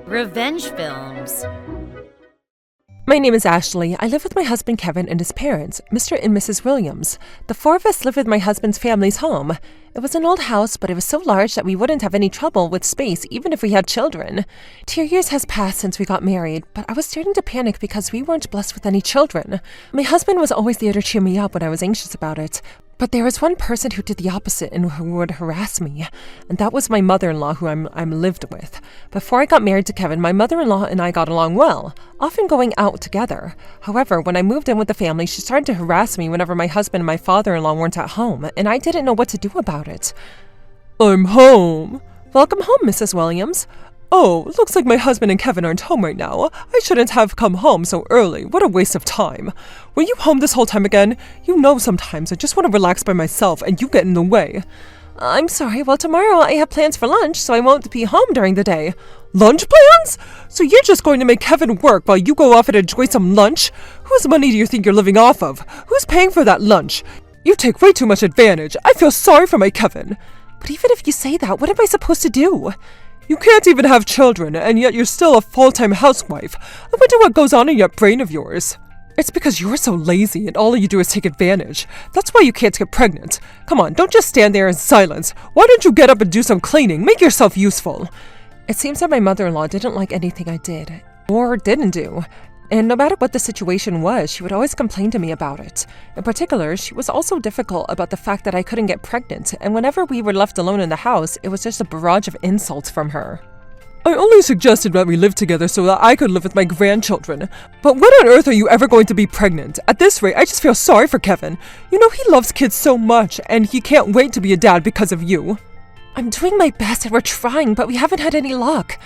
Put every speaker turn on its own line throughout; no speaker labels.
Revenge films.
My name is Ashley. I live with my husband Kevin and his parents, Mr. and Mrs. Williams. The four of us live with my husband's family's home. It was an old house, but it was so large that we wouldn't have any trouble with space even if we had children. 2 years has passed since we got married, but I was starting to panic because we weren't blessed with any children. My husband was always there to cheer me up when I was anxious about it. But there was one person who did the opposite and who would harass me, and that was my mother-in-law who I'm lived with. Before I got married to Kevin, my mother-in-law and I got along well, often going out together. However, when I moved in with the family, she started to harass me whenever my husband and my father-in-law weren't at home, and I didn't know what to do about it. "I'm home." "Welcome home, Mrs. Williams." "Oh, looks like my husband and Kevin aren't home right now. I shouldn't have come home so early. What a waste of time. Were you home this whole time again? You know sometimes I just want to relax by myself and you get in the way." "I'm sorry. Well, tomorrow I have plans for lunch, so I won't be home during the day." "Lunch plans? So you're just going to make Kevin work while you go off and enjoy some lunch? Whose money do you think you're living off of? Who's paying for that lunch? You take way too much advantage. I feel sorry for my Kevin." "But even if you say that, what am I supposed to do?" "You can't even have children, and yet you're still a full-time housewife. I wonder what goes on in that brain of yours." "It's because you're so lazy and all you do is take advantage. That's why you can't get pregnant. Come on, don't just stand there in silence. Why don't you get up and do some cleaning? Make yourself useful." It seems that my mother-in-law didn't like anything I did, or didn't do. And no matter what the situation was, she would always complain to me about it. In particular, she was also difficult about the fact that I couldn't get pregnant, and whenever we were left alone in the house, it was just a barrage of insults from her. "I only suggested that we live together so that I could live with my grandchildren. But when on earth are you ever going to be pregnant? At this rate, I just feel sorry for Kevin. You know he loves kids so much, and he can't wait to be a dad because of you." "I'm doing my best and we're trying, but we haven't had any luck."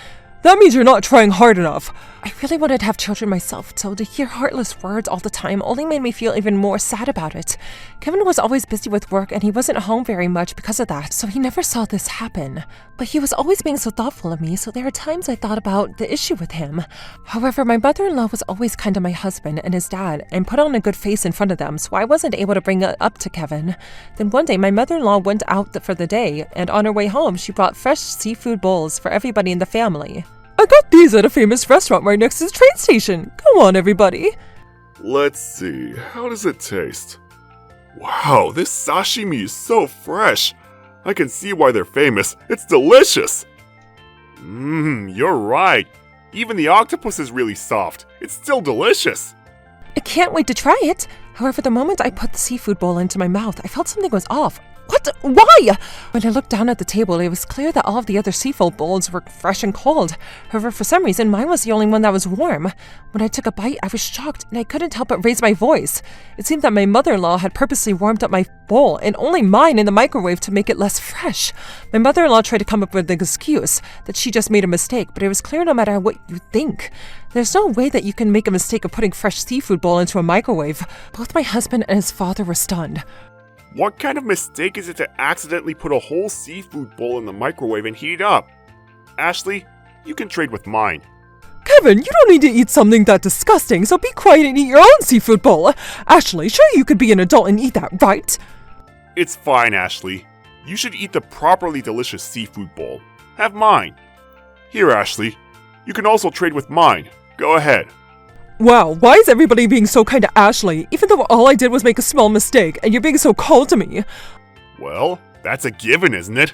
"That means you're not trying hard enough." I really wanted to have children myself, so to hear heartless words all the time only made me feel even more sad about it. Kevin was always busy with work and he wasn't home very much because of that, so he never saw this happen. But he was always being so thoughtful of me, so there are times I thought about the issue with him. However, my mother-in-law was always kind to my husband and his dad and put on a good face in front of them, so I wasn't able to bring it up to Kevin. Then one day, my mother-in-law went out for the day, and on her way home, she brought fresh seafood bowls for everybody in the family. "I got these at a famous restaurant right next to the train station. Go on, everybody."
Let's see, how does it taste? Wow, this sashimi is so fresh. I can see why they're famous. It's delicious. You're right. Even the octopus is really soft. It's still delicious.
I can't wait to try it. However, the moment I put the seafood bowl into my mouth, I felt something was off. What? Why? When I looked down at the table, it was clear that all of the other seafood bowls were fresh and cold. However, for some reason, mine was the only one that was warm. When I took a bite, I was shocked, and I couldn't help but raise my voice. It seemed that my mother-in-law had purposely warmed up my bowl, and only mine in the microwave to make it less fresh. My mother-in-law tried to come up with an excuse that she just made a mistake, but it was clear no matter what you think. There's no way that you can make a mistake of putting fresh seafood bowl into a microwave. Both my husband and his father were stunned.
What kind of mistake is it to accidentally put a whole seafood bowl in the microwave and heat it up? Ashley, you can trade with mine.
Kevin, you don't need to eat something that disgusting, so be quiet and eat your own seafood bowl. Ashley, sure you could be an adult and eat that, right?
It's fine, Ashley. You should eat the properly delicious seafood bowl. Have mine. Here, Ashley. You can also trade with mine. Go ahead.
Wow, why is everybody being so kind to Ashley, even though all I did was make a small mistake, and you're being so cold to me?
Well, that's a given, isn't it?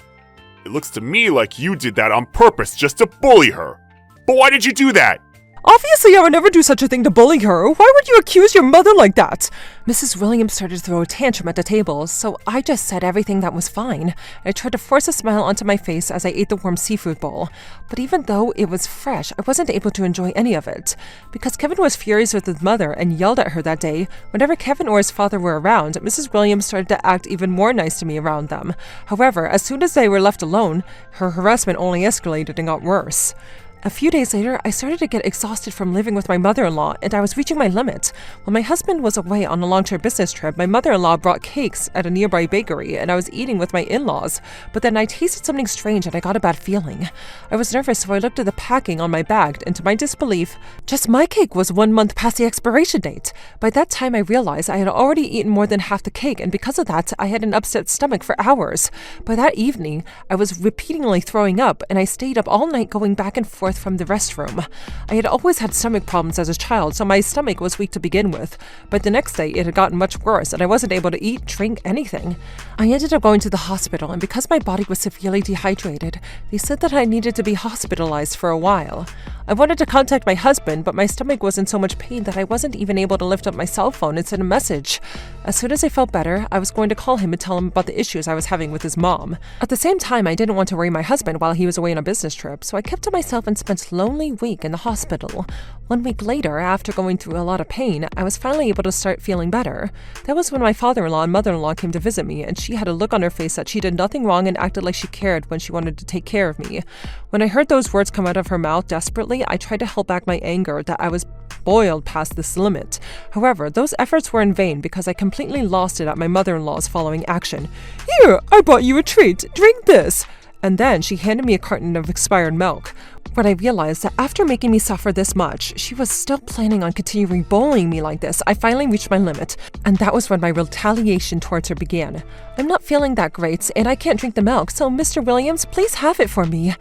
It looks to me like you did that on purpose just to bully her. But why did you do that?
Obviously, I would never do such a thing to bully her. Why would you accuse your mother like that? Mrs. Williams started to throw a tantrum at the table, so I just said everything that was fine. I tried to force a smile onto my face as I ate the warm seafood bowl. But even though it was fresh, I wasn't able to enjoy any of it. Because Kevin was furious with his mother and yelled at her that day, whenever Kevin or his father were around, Mrs. Williams started to act even more nice to me around them. However, as soon as they were left alone, her harassment only escalated and got worse. A few days later, I started to get exhausted from living with my mother-in-law, and I was reaching my limit. While my husband was away on a long-term business trip, my mother-in-law brought cakes at a nearby bakery, and I was eating with my in-laws. But then I tasted something strange, and I got a bad feeling. I was nervous, so I looked at the packing on my bag, and to my disbelief, just my cake was 1 month past the expiration date. By that time, I realized I had already eaten more than half the cake, and because of that, I had an upset stomach for hours. By that evening, I was repeatedly throwing up, and I stayed up all night going back and forth from the restroom. I had always had stomach problems as a child, so my stomach was weak to begin with. But the next day, it had gotten much worse, and I wasn't able to eat, drink, anything. I ended up going to the hospital, and because my body was severely dehydrated, they said that I needed to be hospitalized for a while. I wanted to contact my husband, but my stomach was in so much pain that I wasn't even able to lift up my cell phone and send a message. As soon as I felt better, I was going to call him and tell him about the issues I was having with his mom. At the same time, I didn't want to worry my husband while he was away on a business trip, so I kept to myself and spent a lonely week in the hospital. 1 week later, after going through a lot of pain, I was finally able to start feeling better. That was when my father-in-law and mother-in-law came to visit me, and she had a look on her face that she did nothing wrong and acted like she cared when she wanted to take care of me. When I heard those words come out of her mouth desperately, I tried to hold back my anger that I was boiled past this limit. However, those efforts were in vain because I completely lost it at my mother-in-law's following action. "Here, I bought you a treat. Drink this." And then she handed me a carton of expired milk. When I realized that after making me suffer this much, she was still planning on continuing bullying me like this, I finally reached my limit, and that was when my retaliation towards her began. "I'm not feeling that great, and I can't drink the milk, so Mr. Williams, please have it for me."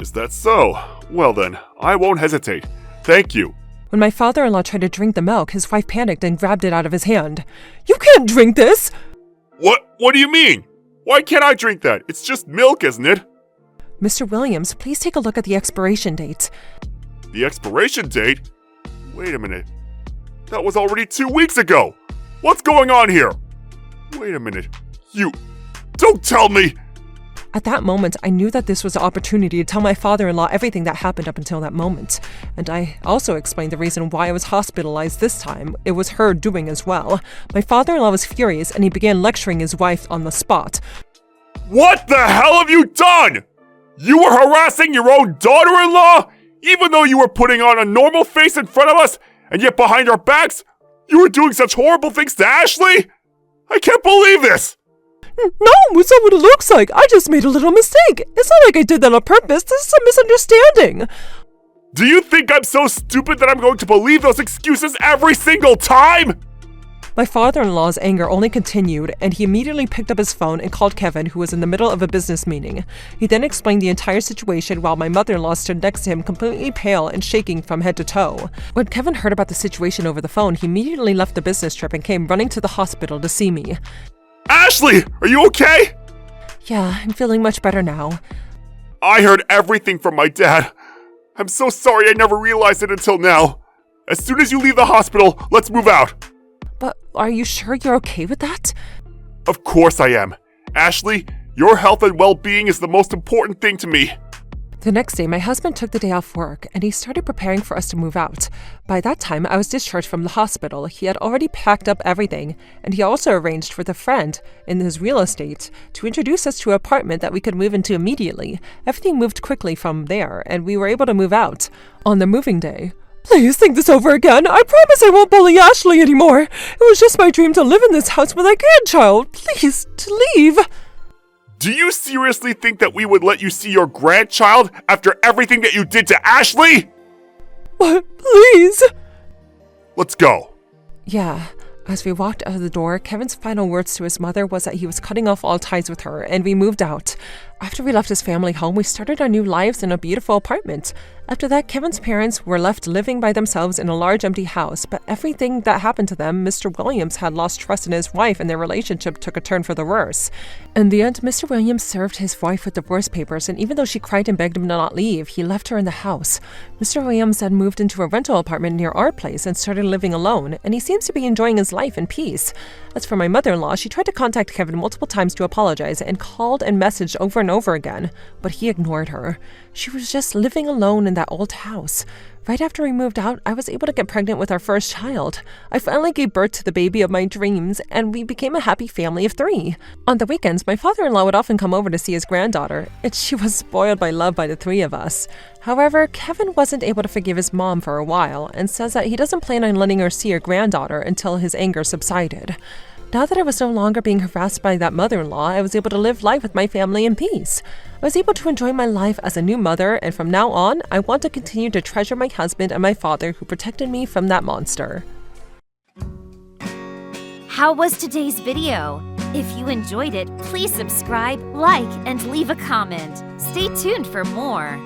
Is that so? Well then, I won't hesitate. Thank you.
When my father-in-law tried to drink the milk, his wife panicked and grabbed it out of his hand. "You can't drink this!"
What do you mean? Why can't I drink that? It's just milk, isn't it?
"Mr. Williams, please take a look at the expiration date."
The expiration date? Wait a minute. That was already 2 weeks ago! What's going on here? Wait a minute. Don't tell me!
At that moment, I knew that this was an opportunity to tell my father-in-law everything that happened up until that moment. And I also explained the reason why I was hospitalized this time. It was her doing as well. My father-in-law was furious, and he began lecturing his wife on the spot.
What the hell have you done? You were harassing your own daughter-in-law? Even though you were putting on a normal face in front of us, and yet behind our backs, you were doing such horrible things to Ashley? I can't believe this!
"No, it's not what it looks like. I just made a little mistake. It's not like I did that on purpose. This is a misunderstanding."
Do you think I'm so stupid that I'm going to believe those excuses every single time?
My father-in-law's anger only continued, and he immediately picked up his phone and called Kevin, who was in the middle of a business meeting. He then explained the entire situation while my mother-in-law stood next to him, completely pale and shaking from head to toe. When Kevin heard about the situation over the phone, he immediately left the business trip and came running to the hospital to see me.
Ashley, are you okay?
"Yeah, I'm feeling much better now."
I heard everything from my dad. I'm so sorry I never realized it until now. As soon as you leave the hospital, let's move out.
"But are you sure you're okay with that?"
Of course I am. Ashley, your health and well-being is the most important thing to me.
The next day, my husband took the day off work, and he started preparing for us to move out. By that time, I was discharged from the hospital. He had already packed up everything, and he also arranged with a friend in his real estate to introduce us to an apartment that we could move into immediately. Everything moved quickly from there, and we were able to move out. On the moving day, "Please think this over again. I promise I won't bully Ashley anymore. It was just my dream to live in this house with my grandchild. Please, to leave."
Do you seriously think that we would let you see your grandchild after everything that you did to Ashley?
"But please."
Let's go.
Yeah. As we walked out of the door, Kevin's final words to his mother was that he was cutting off all ties with her, and we moved out. After we left his family home, we started our new lives in a beautiful apartment. After that, Kevin's parents were left living by themselves in a large empty house, but everything that happened to them, Mr. Williams had lost trust in his wife and their relationship took a turn for the worse. In the end, Mr. Williams served his wife with divorce papers, and even though she cried and begged him to not leave, he left her in the house. Mr. Williams then moved into a rental apartment near our place and started living alone, and he seems to be enjoying his life in peace. As for my mother-in-law, she tried to contact Kevin multiple times to apologize and called and messaged over and over again, but he ignored her. She was just living alone in that old house. Right after we moved out, I was able to get pregnant with our first child. I finally gave birth to the baby of my dreams, and we became a happy family of 3. On the weekends, my father-in-law would often come over to see his granddaughter, and she was spoiled by love by the 3 of us. However, Kevin wasn't able to forgive his mom for a while, and says that he doesn't plan on letting her see her granddaughter until his anger subsided. Now that I was no longer being harassed by that mother-in-law, I was able to live life with my family in peace. I was able to enjoy my life as a new mother, and from now on, I want to continue to treasure my husband and my father who protected me from that monster.
How was today's video? If you enjoyed it, please subscribe, like, and leave a comment. Stay tuned for more.